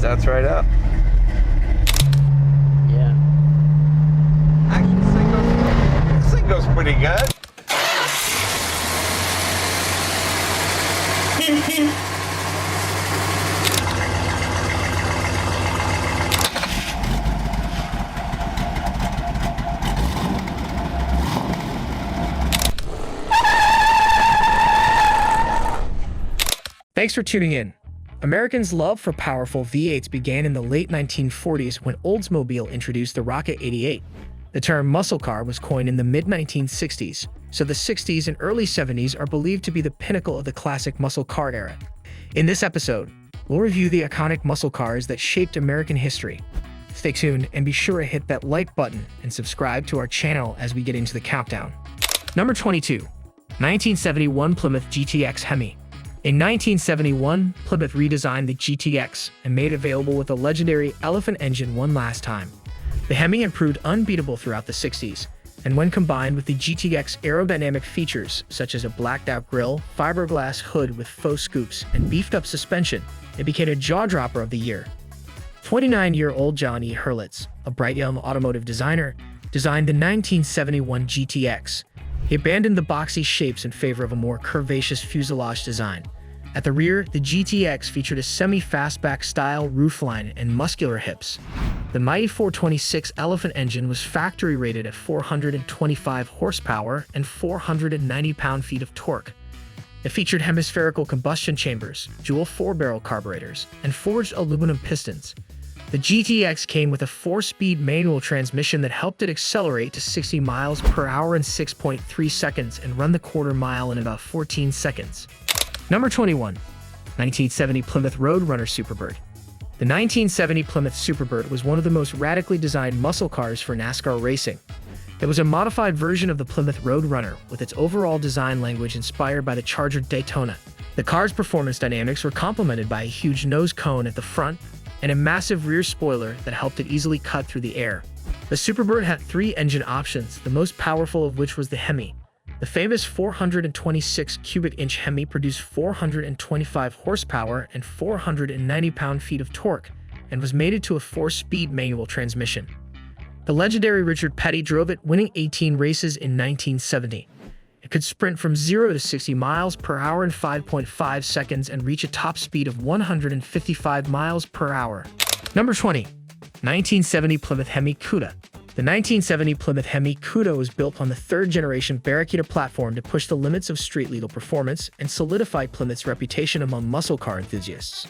Starts right up. Yeah. Actually, this thing goes pretty good. Thanks for tuning in. Americans' love for powerful V8s began in the late 1940s when Oldsmobile introduced the Rocket 88. The term muscle car was coined in the mid-1960s, so the 60s and early 70s are believed to be the pinnacle of the classic muscle car era. In this episode, we'll review the iconic muscle cars that shaped American history. Stay tuned and be sure to hit that like button and subscribe to our channel as we get into the countdown. Number 22. 1971 Plymouth GTX Hemi. In 1971, Plymouth redesigned the GTX and made it available with a legendary elephant engine one last time. The Hemi had proved unbeatable throughout the 60s, and when combined with the GTX aerodynamic features such as a blacked-out grille, fiberglass hood with faux scoops, and beefed-up suspension, it became a jaw-dropper of the year. 29-year-old John E. Hurlitz, a bright young automotive designer, designed the 1971 GTX. He abandoned the boxy shapes in favor of a more curvaceous fuselage design. At the rear, the GTX featured a semi-fastback style roofline and muscular hips. The mighty 426 Elephant engine was factory rated at 425 horsepower and 490 pound-feet of torque. It featured hemispherical combustion chambers, dual 4-barrel carburetors, and forged aluminum pistons. The GTX came with a 4-speed manual transmission that helped it accelerate to 60 miles per hour in 6.3 seconds and run the quarter mile in about 14 seconds. Number 21. 1970 Plymouth Roadrunner Superbird. The 1970 Plymouth Superbird was one of the most radically designed muscle cars for NASCAR racing. It was a modified version of the Plymouth Roadrunner, with its overall design language inspired by the Charger Daytona. The car's performance dynamics were complemented by a huge nose cone at the front and a massive rear spoiler that helped it easily cut through the air. The Superbird had 3 engine options, the most powerful of which was the Hemi. The famous 426 cubic inch Hemi produced 425 horsepower and 490 pound-feet of torque, and was mated to a 4-speed manual transmission. The legendary Richard Petty drove it, winning 18 races in 1970. It could sprint from 0 to 60 miles per hour in 5.5 seconds and reach a top speed of 155 miles per hour. Number 20. 1970 Plymouth Hemi Cuda. The 1970 Plymouth Hemi Cuda was built on the third-generation Barracuda platform to push the limits of street-legal performance and solidify Plymouth's reputation among muscle car enthusiasts.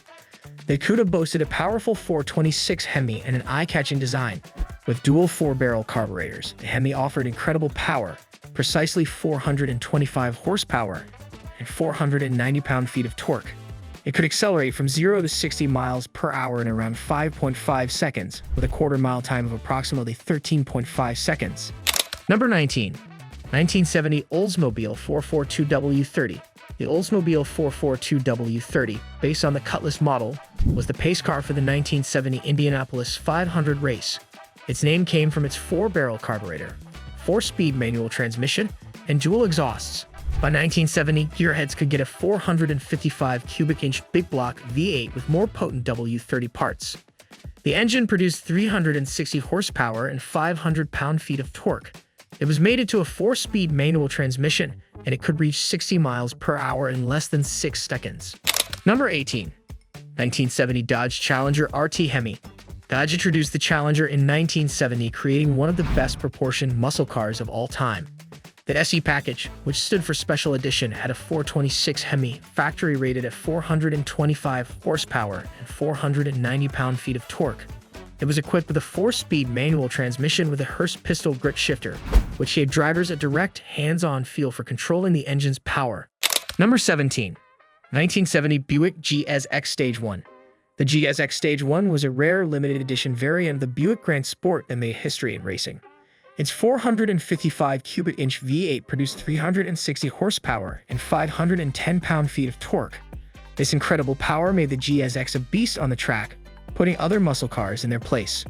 The Cuda boasted a powerful 426 Hemi and an eye-catching design. With dual 4-barrel carburetors, the Hemi offered incredible power, precisely 425 horsepower and 490 pound-feet of torque. It could accelerate from 0 to 60 miles per hour in around 5.5 seconds, with a quarter-mile time of approximately 13.5 seconds. Number 19. 1970 Oldsmobile 442W30. The Oldsmobile 442W30, based on the Cutlass model, was the pace car for the 1970 Indianapolis 500 race. Its name came from its 4-barrel carburetor, 4-speed manual transmission, and dual exhausts. By 1970, gearheads could get a 455 cubic inch big block V8 with more potent W30 parts. The engine produced 360 horsepower and 500 pound-feet of torque. It was mated to a 4-speed manual transmission, and it could reach 60 miles per hour in less than 6 seconds. Number 18. 1970 Dodge Challenger RT Hemi. Dodge introduced the Challenger in 1970, creating one of the best proportioned muscle cars of all time. The SE package, which stood for Special Edition, had a 426 Hemi, factory rated at 425 horsepower and 490 pound-feet of torque. It was equipped with a 4-speed manual transmission with a Hurst pistol grit shifter, which gave drivers a direct, hands-on feel for controlling the engine's power. Number 17. 1970 Buick GSX Stage 1. The GSX Stage 1 was a rare limited edition variant of the Buick Grand Sport that made history in racing. Its 455 cubic inch V8 produced 360 horsepower and 510 pound-feet of torque. This incredible power made the GSX a beast on the track, putting other muscle cars in their place.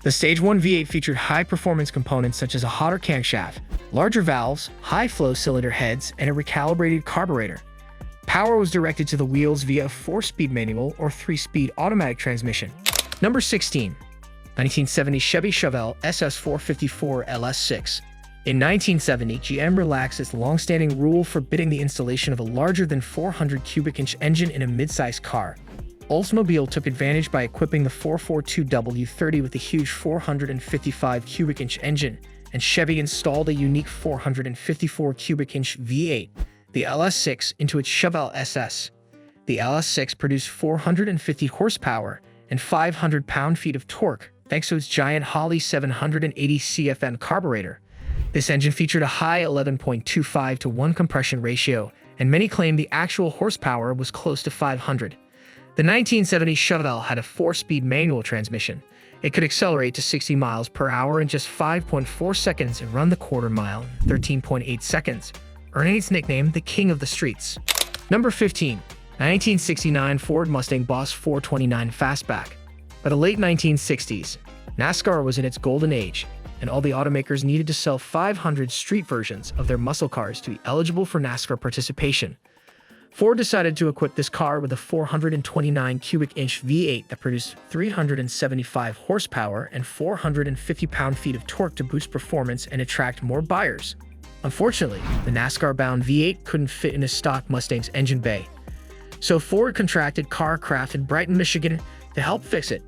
The Stage 1 V8 featured high-performance components such as a hotter crankshaft, larger valves, high-flow cylinder heads, and a recalibrated carburetor. Power was directed to the wheels via a 4-speed manual or 3-speed automatic transmission. Number 16. 1970 Chevy Chevelle SS454 LS6. In 1970, GM relaxed its long-standing rule forbidding the installation of a larger than 400 cubic inch engine in a mid-size car. Oldsmobile took advantage by equipping the 442W30 with a huge 455 cubic inch engine, and Chevy installed a unique 454 cubic inch V8, the LS6, into its Chevelle SS. The LS6 produced 450 horsepower and 500 pound-feet of torque thanks to its giant Holley 780 CFM carburetor. This engine featured a high 11.25 to 1 compression ratio, and many claim the actual horsepower was close to 500. The 1970 Chevelle had a 4-speed manual transmission. It could accelerate to 60 miles per hour in just 5.4 seconds and run the quarter mile in 13.8 seconds, earning its nickname the King of the Streets. Number 15. 1969 Ford Mustang Boss 429 Fastback. By the late 1960s, NASCAR was in its golden age, and all the automakers needed to sell 500 street versions of their muscle cars to be eligible for NASCAR participation. Ford decided to equip this car with a 429 cubic inch V8 that produced 375 horsepower and 450 pound-feet of torque to boost performance and attract more buyers. Unfortunately, the NASCAR-bound V8 couldn't fit in a stock Mustang's engine bay, so Ford contracted Carcraft in Brighton, Michigan to help fix it.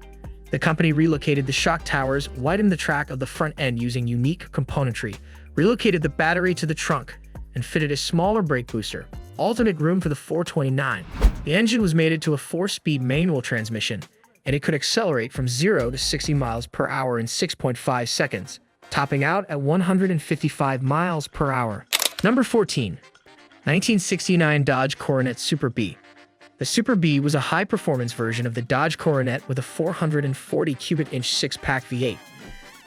The company relocated the shock towers, widened the track of the front end using unique componentry, relocated the battery to the trunk, and fitted a smaller brake booster, alternate room for the 429. The engine was mated to a 4-speed manual transmission, and it could accelerate from 0 to 60 miles per hour in 6.5 seconds, topping out at 155 miles per hour. Number 14. 1969 Dodge Coronet Super B. The Super B was a high-performance version of the Dodge Coronet with a 440 cubic inch 6-pack V8.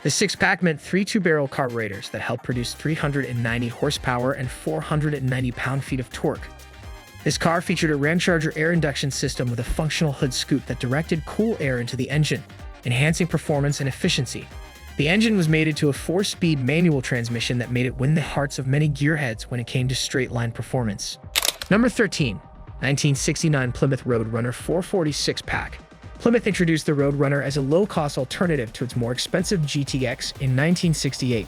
The 6-pack meant 3 two-barrel carburetors that helped produce 390 horsepower and 490 pound-feet of torque. This car featured a Ramcharger air induction system with a functional hood scoop that directed cool air into the engine, enhancing performance and efficiency. The engine was mated to a 4-speed manual transmission that made it win the hearts of many gearheads when it came to straight-line performance. Number 13. 1969 Plymouth Roadrunner 446 pack. Plymouth introduced the Roadrunner as a low-cost alternative to its more expensive GTX in 1968.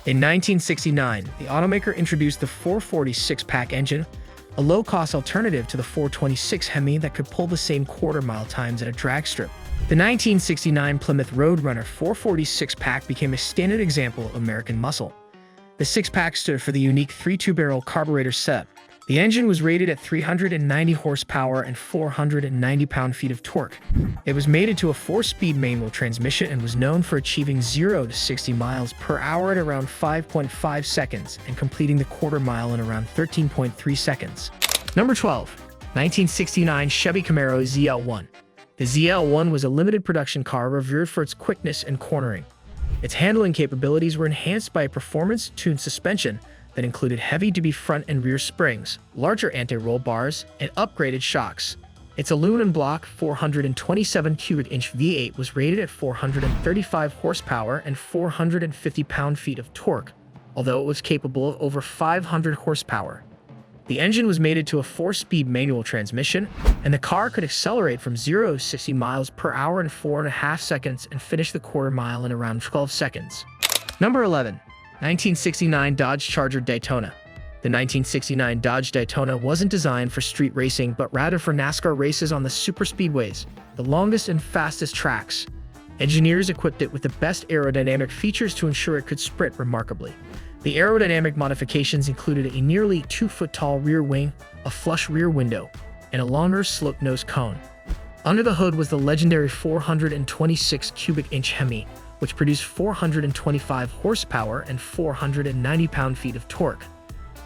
In 1969, the automaker introduced the 446-pack engine, a low-cost alternative to the 426 Hemi that could pull the same quarter-mile times at a drag strip. The 1969 Plymouth Roadrunner 446-pack became a standard example of American muscle. The 6-pack stood for the unique 3 two-barrel carburetor setup. The engine was rated at 390 horsepower and 490 pound-feet of torque. It was mated to a 4-speed manual transmission and was known for achieving 0 to 60 miles per hour at around 5.5 seconds and completing the quarter mile in around 13.3 seconds. Number 12. 1969 Chevy Camaro ZL1. The ZL1 was a limited production car revered for its quickness and cornering. Its handling capabilities were enhanced by a performance-tuned suspension that included heavy-duty front and rear springs, larger anti-roll bars, and upgraded shocks. Its aluminum block 427 cubic inch V8 was rated at 435 horsepower and 450 pound-feet of torque, although it was capable of over 500 horsepower. The engine was mated to a 4-speed manual transmission, and the car could accelerate from 0 to 60 miles per hour in 4.5 seconds and finish the quarter mile in around 12 seconds. Number 11. 1969 Dodge Charger Daytona. The 1969 Dodge Daytona wasn't designed for street racing, but rather for NASCAR races on the superspeedways, the longest and fastest tracks. Engineers equipped it with the best aerodynamic features to ensure it could sprint remarkably. The aerodynamic modifications included a nearly 2-foot-tall rear wing, a flush rear window, and a longer sloped-nose cone. Under the hood was the legendary 426 cubic inch Hemi, which produced 425 horsepower and 490 pound-feet of torque.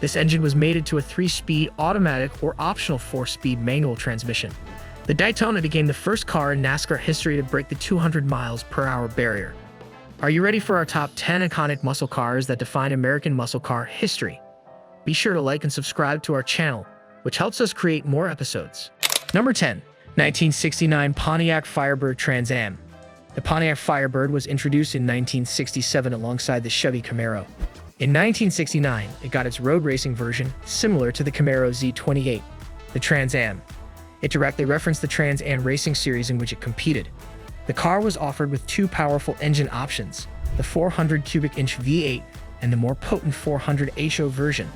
This engine was mated to a 3-speed automatic or optional 4-speed manual transmission. The Daytona became the first car in NASCAR history to break the 200 miles per hour barrier. Are you ready for our top 10 iconic muscle cars that define American muscle car history? Be sure to like and subscribe to our channel, which helps us create more episodes. Number 10. 1969 Pontiac Firebird Trans Am. The Pontiac Firebird was introduced in 1967 alongside the Chevy Camaro. In 1969, it got its road racing version, similar to the Camaro Z28. the Trans Am. It directly referenced the Trans Am racing series in which it competed. The car was offered with two powerful engine options, the 400 cubic inch V8 and the more potent 400 HO version.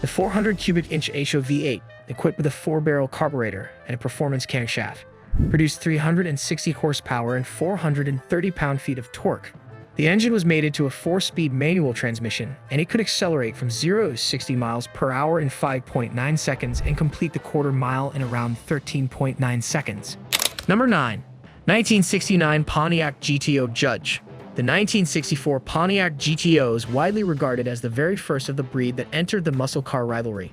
The 400 cubic inch HO V8, equipped with a 4-barrel carburetor and a performance crankshaft, produced 360 horsepower and 430 pound-feet of torque. The engine was mated to a 4-speed manual transmission, and it could accelerate from 0 to 60 miles per hour in 5.9 seconds and complete the quarter mile in around 13.9 seconds. Number 9. 1969 Pontiac GTO Judge. The 1964 Pontiac GTO is widely regarded as the very first of the breed that entered the muscle car rivalry.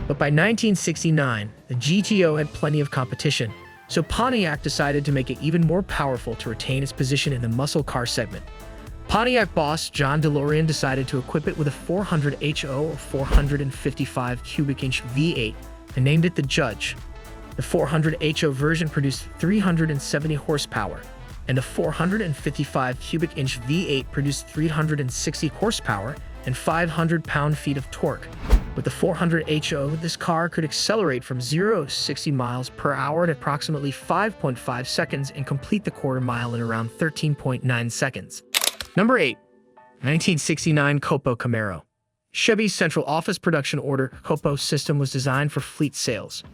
But by 1969, the GTO had plenty of competition, so Pontiac decided to make it even more powerful to retain its position in the muscle car segment. Pontiac boss John DeLorean decided to equip it with a 400 HO or 455 cubic inch V8 and named it the Judge. The 400 HO version produced 370 horsepower, and the 455 cubic inch V8 produced 360 horsepower and 500 pound-feet of torque. With the 400 HO, this car could accelerate from 0 to 60 miles per hour in approximately 5.5 seconds and complete the quarter mile in around 13.9 seconds. Number 8. 1969 Copo Camaro. Chevy's central office production order Copo system was designed for fleet sales.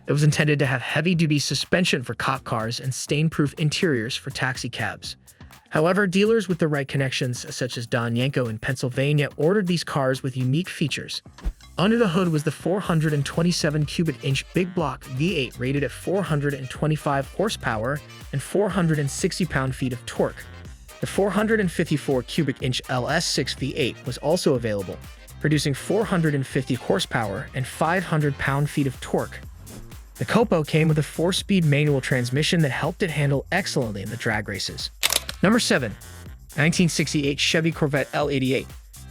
It was intended to have heavy-duty suspension for cop cars and stain-proof interiors for taxi cabs. However, dealers with the right connections, such as Don Yanko in Pennsylvania, ordered these cars with unique features. Under the hood was the 427 cubic inch big block V8 rated at 425 horsepower and 460 pound-feet of torque. The 454 cubic inch LS6 V8 was also available, producing 450 horsepower and 500 pound-feet of torque. The Copo came with a 4-speed manual transmission that helped it handle excellently in the drag races. Number 7. 1968 Chevy Corvette L88.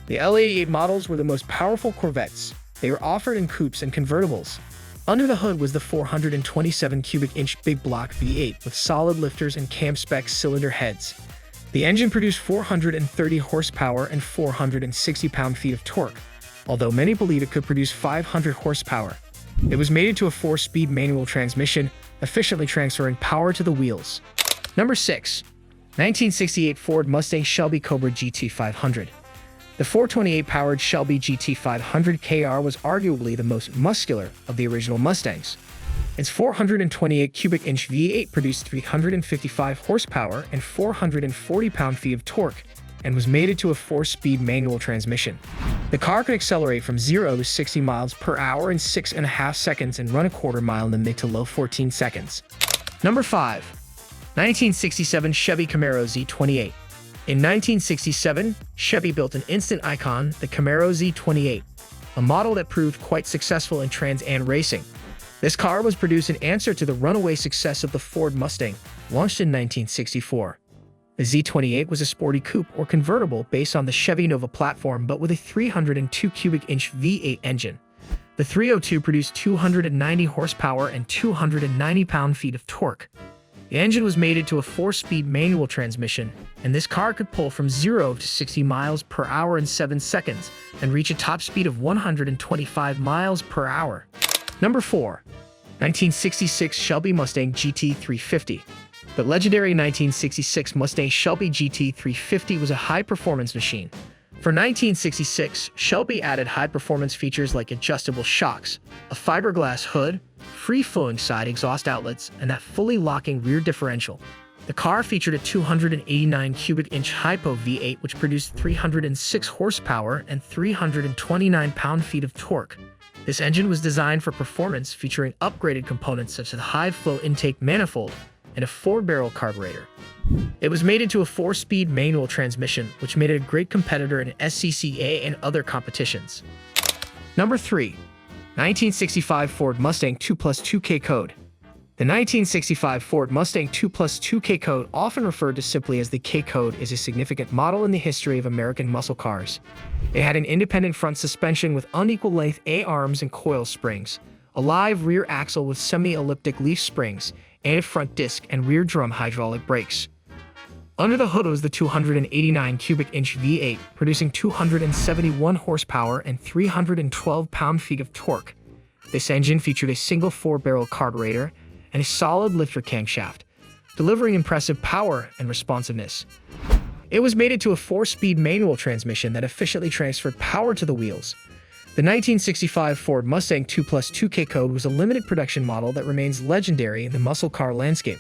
The L88 models were the most powerful Corvettes. They were offered in coupes and convertibles. Under the hood was the 427 cubic inch big block V8 with solid lifters and cam-spec cylinder heads. The engine produced 430 horsepower and 460 pound-feet of torque, although many believe it could produce 500 horsepower. It was mated to a 4-speed manual transmission, efficiently transferring power to the wheels. Number 6. 1968 Ford Mustang Shelby Cobra GT500. The 428-powered Shelby GT500 KR was arguably the most muscular of the original Mustangs. Its 428 cubic inch V8 produced 355 horsepower and 440 pound-feet of torque, and was mated to a 4-speed manual transmission. The car could accelerate from 0 to 60 miles per hour in 6.5 seconds and run a quarter mile in the mid to low 14 seconds. Number 5. 1967 Chevy Camaro Z28. In 1967, Chevy built an instant icon, the Camaro Z28, a model that proved quite successful in Trans Am racing. This car was produced in answer to the runaway success of the Ford Mustang, launched in 1964. The Z28 was a sporty coupe or convertible based on the Chevy Nova platform but with a 302 cubic inch V8 engine. The 302 produced 290 horsepower and 290 pound-feet of torque. The engine was mated to a 4-speed manual transmission, and this car could pull from 0 to 60 miles per hour in 7 seconds and reach a top speed of 125 miles per hour. Number 4. 1966 Shelby Mustang GT350. The legendary 1966 Mustang Shelby GT350 was a high-performance machine. For 1966, Shelby added high-performance features like adjustable shocks, a fiberglass hood, free-flowing side exhaust outlets, and that fully locking rear differential. The car featured a 289 cubic inch Hypo V8 which produced 306 horsepower and 329 pound-feet of torque. This engine was designed for performance, featuring upgraded components such as a high-flow intake manifold and a 4-barrel carburetor. It was mated to a 4-speed manual transmission, which made it a great competitor in SCCA and other competitions. Number 3. 1965 Ford Mustang 2+2K Code. The 1965 Ford Mustang 2+2K Code, often referred to simply as the K Code, is a significant model in the history of American muscle cars. It had an independent front suspension with unequal length A-arms and coil springs, a live rear axle with semi-elliptic leaf springs, and a front disc and rear drum hydraulic brakes. Under the hood was the 289 cubic inch V8, producing 271 horsepower and 312 pound-feet of torque. This engine featured a single 4-barrel carburetor and a solid lifter crankshaft, delivering impressive power and responsiveness. It was mated to a 4-speed manual transmission that efficiently transferred power to the wheels. The 1965 Ford Mustang 2+2K Code was a limited production model that remains legendary in the muscle car landscape.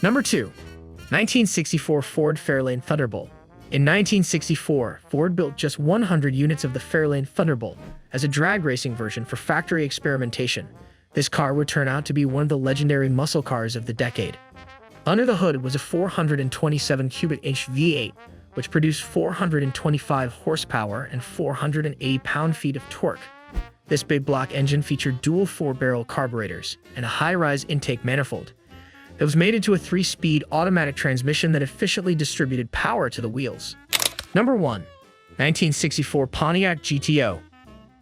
Number 2. 1964 Ford Fairlane Thunderbolt. In 1964, Ford built just 100 units of the Fairlane Thunderbolt as a drag racing version for factory experimentation. This car would turn out to be one of the legendary muscle cars of the decade. Under the hood was a 427 cubic inch V8, which produced 425 horsepower and 480 pound-feet of torque. This big block engine featured dual 4-barrel carburetors and a high-rise intake manifold. It was mated to a 3-speed automatic transmission that efficiently distributed power to the wheels. Number 1. 1964 Pontiac GTO.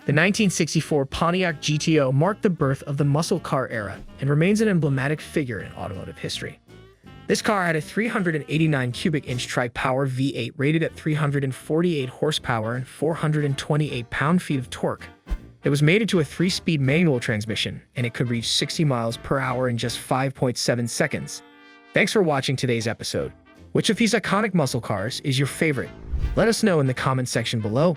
The 1964 Pontiac GTO marked the birth of the muscle car era and remains an emblematic figure in automotive history. This car had a 389 cubic inch tri-power V8 rated at 348 horsepower and 428 pound-feet of torque. It was mated to a 3-speed manual transmission, and it could reach 60 miles per hour in just 5.7 seconds. Thanks for watching today's episode. Which of these iconic muscle cars is your favorite? Let us know in the comment section below.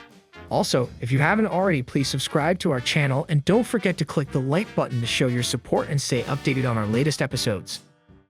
Also, if you haven't already, please subscribe to our channel and don't forget to click the like button to show your support and stay updated on our latest episodes.